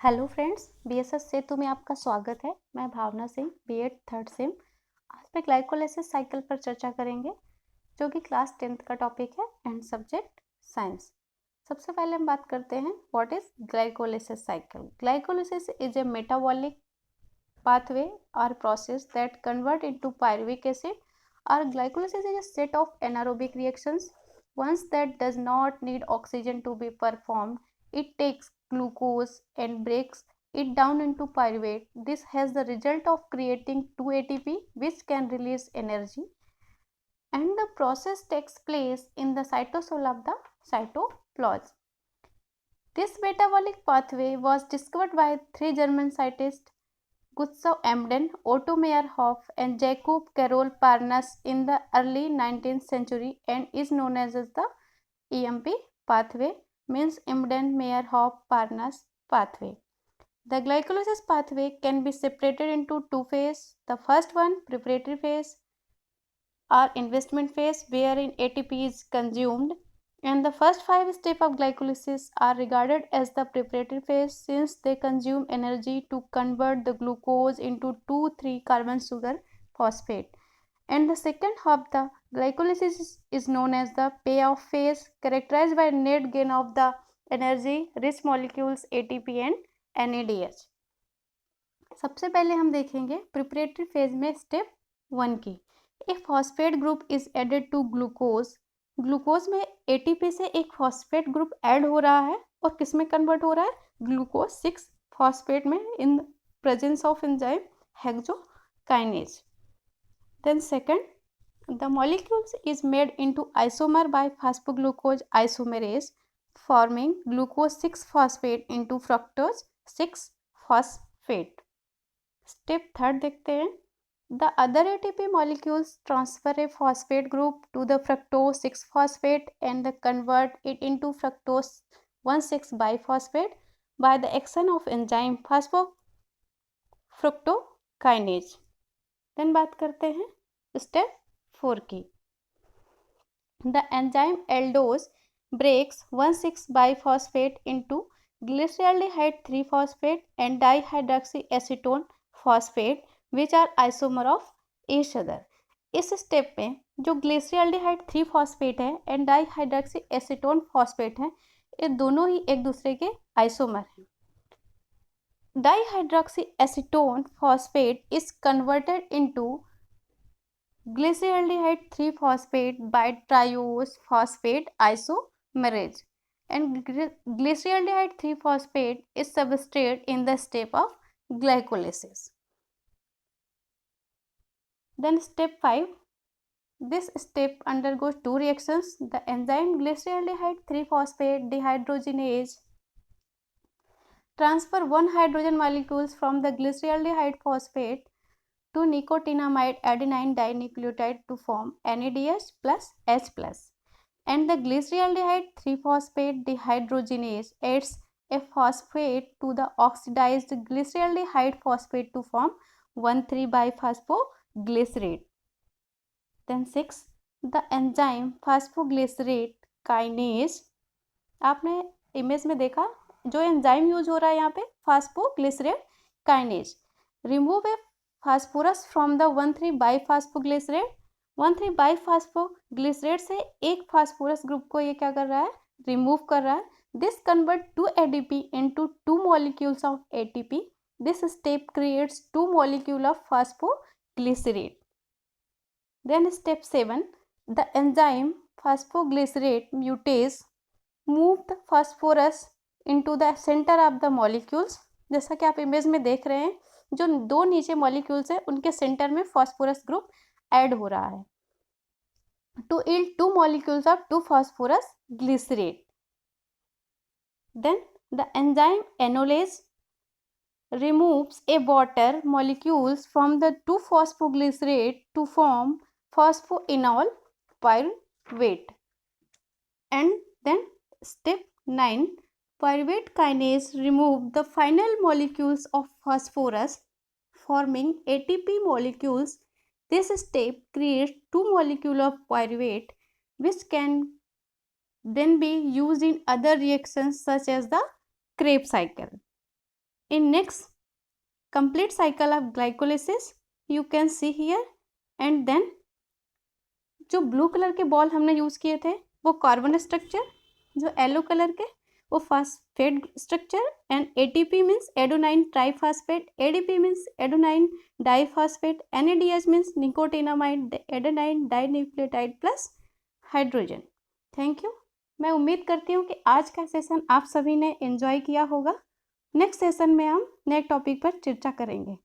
Hello friends, BSS सेतु में आपका स्वागत है। मैं भावना सिंह, बीएड थर्ड सेम। आज पे ग्लाइकोलाइसिस साइकिल पर चर्चा करेंगे, जो कि क्लास 10th का टॉपिक है एंड सब्जेक्ट साइंस। सबसे पहले हम बात करते हैं what is glycolysis cycle. Glycolysis is a metabolic pathway or process that convert into pyruvic acid, or glycolysis is a set of anaerobic reactions. Once that does not need oxygen to be performed, it takes glucose and breaks it down into pyruvate. This has the result of creating 2 ATP, which can release energy, and the process takes place in the cytosol of the cytoplasm. This metabolic pathway was discovered by 3 German scientists, Gustav Emden, Otto Meyerhof, and Jacob Carol Parnas in the early 19th century and is known as the EMP pathway, means Emden Meyerhof Parnas pathway. The glycolysis pathway can be separated into two phases. The first one, preparatory phase or investment phase, wherein ATP is consumed, and the first 5 steps of glycolysis are regarded as the preparatory phase, since they consume energy to convert the glucose into 2,3 carbon sugar phosphate. And the second half, the glycolysis is known as the payoff phase, characterized by net gain of the energy rich molecules ATP and NADH. सबसे पहले हम देखेंगे preparatory phase में step 1 की। A phosphate group is added to glucose. Glucose में ATP से एक phosphate group add हो रहा है और किस में कन्वर्ट हो रहा है? ग्लूकोज 6 फॉस्फेट में, in presence of enzyme hexokinase. Then second, the molecules is made into isomer by phosphoglucose isomerase, forming glucose 6 phosphate into fructose 6 phosphate. Step third देखते हैं। The other ATP molecules transfer a phosphate group to the fructose 6 phosphate and the convert it into fructose 1,6 biphosphate by the action of enzyme phosphofructokinase. Then बात करते हैं step 4 की। The enzyme aldose breaks 1,6 biphosphate into glyceraldehyde 3 phosphate and dihydroxyacetone phosphate, which are isomer of each other. इस step में जो glyceraldehyde 3 phosphate है and dihydroxy acetone phosphate है, ये दोनों ही एक दूसरे के आइसोमर हैं। Dihydroxy acetone phosphate is converted into glyceraldehyde 3 phosphate by triose phosphate isomerase, and glyceraldehyde 3 phosphate is substrated in the step of glycolysis. Then step 5, this step undergoes two reactions. The enzyme glyceraldehyde 3 phosphate dehydrogenase transfer one hydrogen molecules from the glyceraldehyde phosphate to nicotinamide adenine dinucleotide to form NADH plus H plus, and the glyceraldehyde 3 phosphate dehydrogenase adds a phosphate to the oxidized glyceraldehyde phosphate to form 1,3 biphosphoglycerate. Then 6, the enzyme phosphoglycerate kinase, आपने image में देखा जो enzyme use हो रहा है यहाँ पे phosphoglycerate kinase, remove A phosphorus from the 1,3 बाइफॉस्फोग्लिसरेट। 1,3 बाइफॉस्फोग्लिसरेट से एक फास्फोरस ग्रुप को ये क्या कर रहा है? रिमूव कर रहा है। This convert 2 ADP into 2 molecules of ATP. This step creates 2 molecule of phosphoglycerate. Then step 7, the enzyme phosphoglycerate mutase move the phosphorus into the centre of the molecules. जैसा कि आप इमेज में देख रहे हैं, जो दो नीचे मॉलिक्यूल्स है उनके सेंटर में फॉस्फोरस ग्रुप ऐड हो रहा है to yield 2 molecules of 2 phosphorus glycerate. Then the enzyme enolase removes a water molecules from the 2 phosphoglycerate to form phosphoenol pyruvate. And then step 9, pyruvate kinase remove the final molecules of phosphorus, forming ATP molecules. This step creates 2 molecules of pyruvate, which can then be used in other reactions such as the Krebs cycle. In next complete cycle of glycolysis you can see here, and then जो blue colour के ball हमने use किए थे वो carbon structure, जो yellow colour के वो phosphate structure, and ATP means adenine triphosphate, ADP means adenine diphosphate, NADH means nicotinamide adenine dinucleotide plus hydrogen. Thank you. मैं उम्मीद करती हूँ कि आज का सेशन आप सभी ने एंजॉय किया होगा। नेक्स्ट सेशन में हम नेक्स्ट टॉपिक पर चर्चा करेंगे।